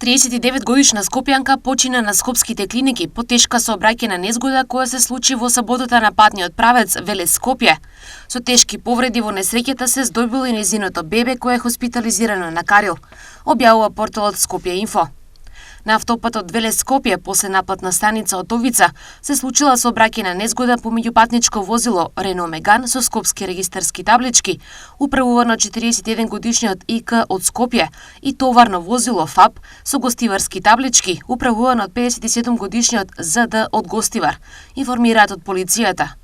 39-годишна скопјанка почина на скопските клиники по тешка сообраќајна незгода која се случи во саботата на патниот правец Велес Скопје. Со тешки повреди во несреќата се здобило и нејзиното бебе кое е хоспитализирано на Карил, објавува порталот Скопје Инфо. На автопатот Велес Скопје, после напатна станица Отовица, се случила сообраќајна незгода помеѓу патничко возило Рено Меган со скопски регистарски таблички, управувано 41 годишниот ИК од Скопје, и товарно возило ФАП со гостиварски таблички, управувано од 57 годишниот ЗД од Гостивар, информираат од полицијата.